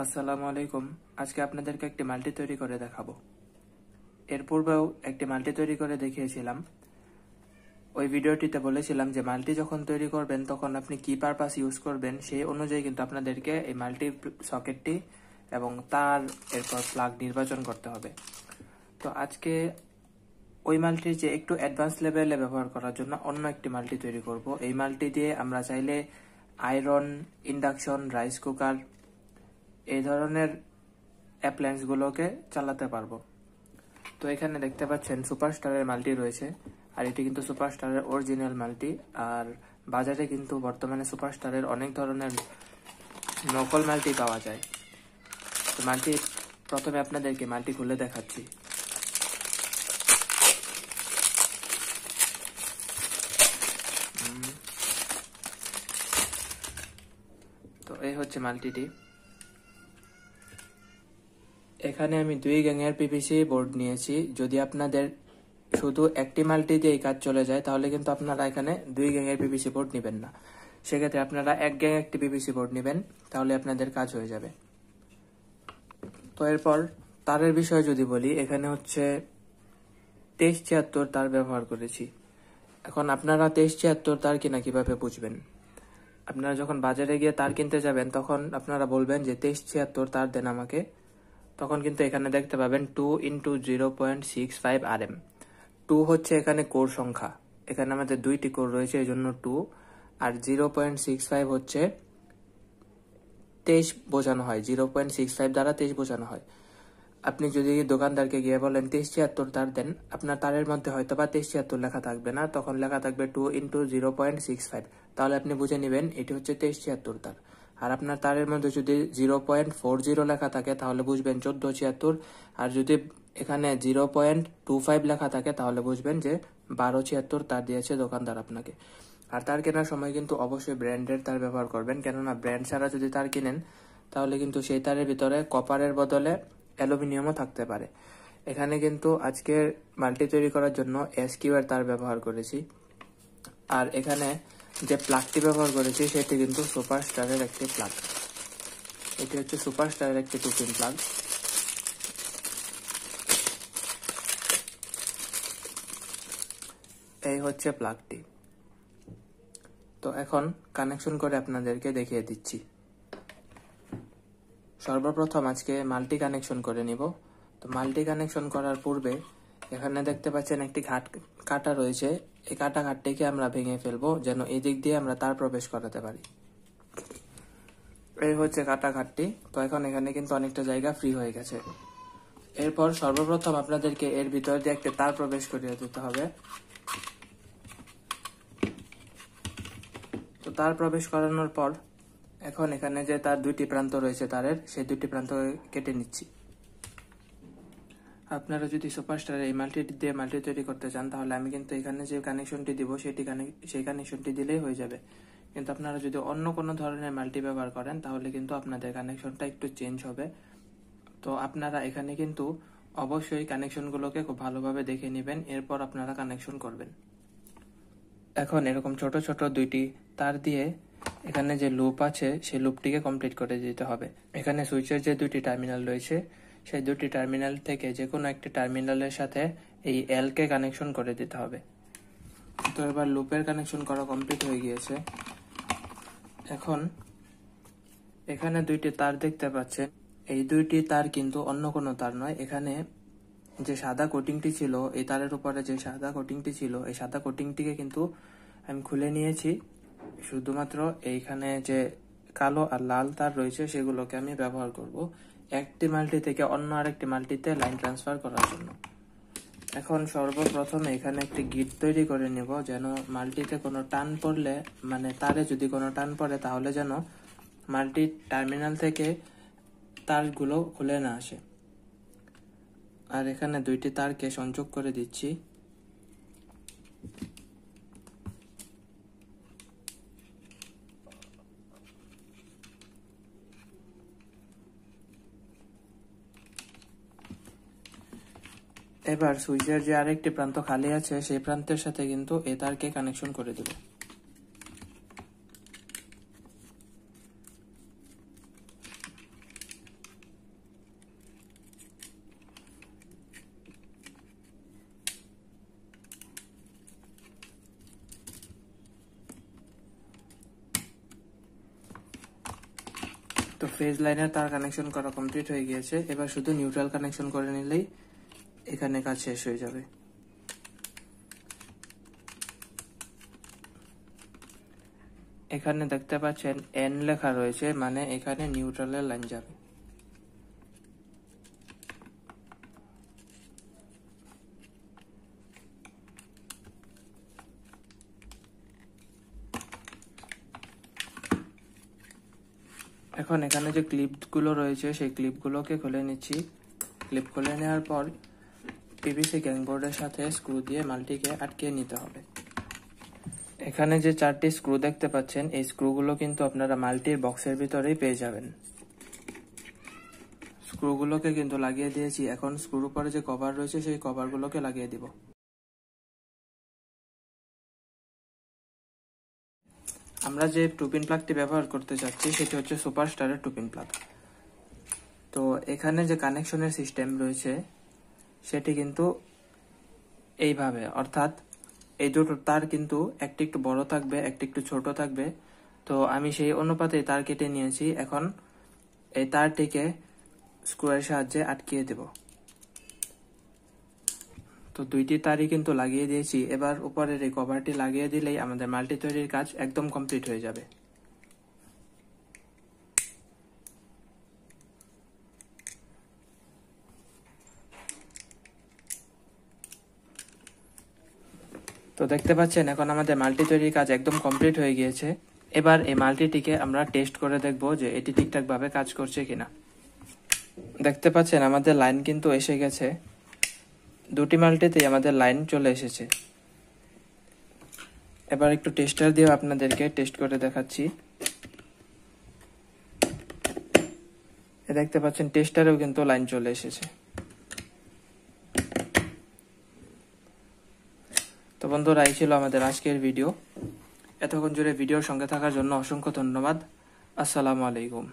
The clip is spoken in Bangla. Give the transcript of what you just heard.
আসসালামু আলাইকুম। আজকে আপনাদেরকে একটি মাল্টি তৈরি করে দেখাবো। এর পূর্বেও একটি মাল্টি তৈরি করে দেখিয়েছিলাম। ওই ভিডিওটিতে বলেছিলাম যে মাল্টি যখন তৈরি করবেন তখন আপনি কি পারপাস ইউজ করবেন সেই অনুযায়ী কিন্তু আপনাদেরকে এই মাল্টি সকেটটি এবং তার এরপর প্লাগ নির্বাচন করতে হবে। তো আজকে ওই মাল্টির যে একটু অ্যাডভান্স লেভেলে ব্যবহার করার জন্য অন্য একটি মাল্টি তৈরি করব। এই মাল্টি দিয়ে আমরা চাইলে আয়রন, ইন্ডাকশন, রাইস কুকার এই ধরনের অ্যাপ্লায়েন্সগুলোকে চালাতে পারবো। তো এখানে দেখতে পাচ্ছেন সুপারস্টারের মাল্টি রয়েছে, আর এটি কিন্তু সুপারস্টারের অরিজিনাল মাল্টি। আর বাজারে কিন্তু বর্তমানে সুপারস্টারের অনেক ধরনের নকল মাল্টি পাওয়া যায়। তো মাল্টি প্রথমে আপনাদেরকে মাল্টি খুলে দেখাচ্ছি। তো এই হচ্ছে মাল্টিটি। এখানে আমি 2 গ্যাংয়ের পিভিসি বোর্ড নিয়েছি। যদি আপনাদের শুধু একটি মাল্টি দিয়ে এই কাজ চলে যায় তাহলে কিন্তু আপনারা এখানে 2 গ্যাংয়ের পিভিসি বোর্ড নেবেন না। সেক্ষেত্রে আপনারা 1 গ্যাং একটি পিভিসি বোর্ড নেবেন, তাহলে আপনাদের কাজ হয়ে যাবে। তো এরপর তারের বিষয়ে যদি বলি, এখানে হচ্ছে 2376 তার ব্যবহার করেছি। এখন আপনারা 2376 তার কিনা কিভাবে বুঝবেন? আপনারা যখন বাজারে গিয়ে তার কিনতে যাবেন তখন আপনারা বলবেন যে 2376 তার দেন আমাকে। তখন কিন্তু এখানে দেখতে পাবেন 2 × 0.65 RM। 2 হচ্ছে এখানে কোর সংখ্যা, এখানে আমাদের 2টি কোর রয়েছে এই জন্য 2। আর 0.65 হচ্ছে 23 বোঝানো হয়, 0.65 দ্বারা 23 বোঝানো হয়। আপনি যদি দোকানদারকে গিয়ে বলেন 2376 তার দেন, আপনার তারের মধ্যে হয়তো বা 2376 লেখা থাকবে না, তখন লেখা থাকবে 2 × 0.65। তাহলে আপনি বুঝে নেবেন এটি হচ্ছে 2376 তার। আর আপনার তারের মধ্যে যদি 0.40 লেখা থাকে তাহলে বুঝবেন 1476। আর যদি এখানে 0.25 লেখা থাকে তাহলে বুঝবেন যে 1276 তার দিয়েছে দোকানদার আপনাকে। আর তার কেনার সময় কিন্তু অবশ্যই ব্র্যান্ডের তার ব্যবহার করবেন, কেননা ব্র্যান্ড ছাড়া যদি তার কিনেন তাহলে কিন্তু সেই তারের ভিতরে কপারের বদলে অ্যালুমিনিয়ামও থাকতে পারে। এখানে কিন্তু আজকে মাল্টি তৈরি করার জন্য SQ এর তার ব্যবহার করেছি। আর এখানে যে প্লাগটি ব্যবহার করেছি সেটি কিন্তু সুপারস্টারের একটি প্লাগ। এটি হচ্ছে সুপারস্টারের একটি 2-পিন প্লাগ। এই হচ্ছে প্লাগটি। তো এখন কানেকশন করে আপনাদেরকে দেখিয়ে দিচ্ছি। সর্বপ্রথম আজকে মাল্টি কানেকশন করে নিব। তো মাল্টি কানেকশন করার পূর্বে এখানে দেখতে পাচ্ছেন একটি কাটা রয়েছে। এই কাটাঘাটটিকে আমরা ভেঙে ফেলবো যেন এই দিক দিয়ে আমরা তার প্রবেশ করাতে পারি। এই হচ্ছে কাটাঘাটটি। তো এখন এখানে কিন্তু অনেকটা জায়গা ফ্রি হয়ে গেছে। এরপর সর্বপ্রথম আপনাদেরকে এর ভিতর দিয়ে একটা তার প্রবেশ করিয়ে দিতে হবে। তো তার প্রবেশ করানোর পর এখন এখানে যে তার 2টি প্রান্ত রয়েছে তারের, সেই 2টি প্রান্ত কেটে নিচ্ছি। আপনারা যদি সুপারস্টারের এই মাল্টি দিয়ে মাল্টি তৈরি করতে চান তাহলে আমি কিন্তু এখানে যে কানেকশনটি দিব সেই কানেকশনটি দিলেই হয়ে যাবে। কিন্তু আপনারা যদি অন্য কোনো ধরনের মাল্টি ব্যবহার করেন তাহলে কিন্তু আপনাদের কানেকশনটা একটু চেঞ্জ হবে। তো আপনারা এখানে কিন্তু অবশ্যই কানেকশনগুলোকে খুব ভালোভাবে দেখে নেবেন, এরপর আপনারা কানেকশন করবেন। এখন এরকম ছোট ছোট 2টি তার দিয়ে এখানে যে লুপ আছে সেই লুপটিকে কমপ্লিট করে দিতে হবে। এখানে সুইচের যে 2টি টার্মিনাল রয়েছে সেই 2টি টার্মিনাল থেকে যে কোনো একটি টার্মিনালের সাথে এই এলকে কানেকশন করে দিতে হবে। তো এবার লুপের কানেকশন করা কমপ্লিট হয়ে গিয়েছে। এখন এখানে 2টি তার দেখতে পাচ্ছেন, এই 2টি তার কিন্তু অন্য কোনো তার নয়। এখানে যে সাদা কোটিংটি ছিল, এই তারের উপরে যে সাদা কোটিংটি ছিল, এই সাদা কোটিংটিকে কিন্তু আমি খুলে নিয়েছি। শুধুমাত্র এইখানে যে কালো আর লাল তার রয়েছে সেগুলোকে আমি ব্যবহার করব একটি মাল্টি থেকে অন্য আরেকটি মাল্টিতে লাইন ট্রান্সফার করার জন্য। এখন সর্বপ্রথমে এখানে একটি গিট তৈরি করে নেব, যেন মাল্টিতে কোনো টান পড়লে, মানে তারে যদি কোনো টান পড়ে তাহলে যেন মাল্টি টার্মিনাল থেকে তারগুলো খুলে না আসে। আর এখানে 2টি তারকে সংযোগ করে দিচ্ছি। এবার সুইচের যে আরেকটি প্রান্ত খালি আছে সেই প্রান্তের সাথে কিন্তু এই তারকে কানেকশন করে দেব। তো ফেজ লাইনের তার কানেকশন করা কমপ্লিট হয়ে গিয়েছে। এবার শুধু নিউট্রাল কানেকশন করে নিলেই এখানে কাজ শেষ হয়ে যাবে। এখানে দেখতে পাচ্ছেন এন লেখা রয়েছে, মানে এখানে নিউট্রালের লাইন যাবে। এখন এখানে যে ক্লিপগুলো রয়েছে সেই ক্লিপগুলোকে খুলে নিচ্ছি। ক্লিপ খুলে নেওয়ার পর পিভিসি গ্যাংবোর্ডের সাথে স্ক্রু দিয়ে মাল্টিকে আটকিয়ে নিতে হবে। এখানে যে 4টি স্ক্রু দেখতে পাচ্ছেন, এই স্ক্রুগুলো কিন্তু আপনারা মাল্টির বক্সের ভিতরেই পেয়ে যাবেন। স্ক্রুগুলোকে কিন্তু লাগিয়ে দিয়েছি। এখন স্ক্রুর উপরে যে কভার রয়েছে সেই কভারগুলোকে লাগিয়ে দিব। আমরা যে টুপিন প্লাগটি ব্যবহার করতে চাচ্ছি সেটি হচ্ছে সুপারস্টারের টুপিন প্লাগ। তো এখানে যে কানেকশনের সিস্টেম রয়েছে সেটি কিন্তু এইভাবে, অর্থাৎ এই দুটো তার কিন্তু একটি একটু বড় থাকবে, একটি একটু ছোট থাকবে। তো আমি সেই অনুপাতে তার কেটে নিয়েছি। এখন এই তারটিকে স্ক্রুয়ের সাহায্যে আটকিয়ে দেব। তো দুইটি তারই কিন্তু লাগিয়ে দিয়েছি। এবার উপরের এই কভারটি লাগিয়ে দিলেই আমাদের মাল্টি তৈরির কাজ একদম কমপ্লিট হয়ে যাবে। তো দেখতে পাচ্ছেন এখন আমাদের মাল্টি তৈরির কাজ একদম কমপ্লিট হয়ে গিয়েছে। এবার এই মাল্টিটিকে আমরা টেস্ট করে দেখব যে এটি ঠিকঠাক ভাবে কাজ করছে কিনা। দেখতে পাচ্ছেন আমাদের লাইন কিন্তু এসে গেছে। দুটি মাল্টিতেই আমাদের লাইন চলে এসেছে। এবার একটু টেস্টার দিয়ে আপনাদেরকে টেস্ট করে দেখাচ্ছি। দেখতে পাচ্ছেন টেস্টারেও কিন্তু লাইন চলে এসেছে। তো বন্ধুরা, এই ছিল আমাদের আজকের ভিডিও। এতক্ষণ জুড়ে ভিডিওর সঙ্গে থাকার জন্য অসংখ্য ধন্যবাদ। আসসালামু আলাইকুম।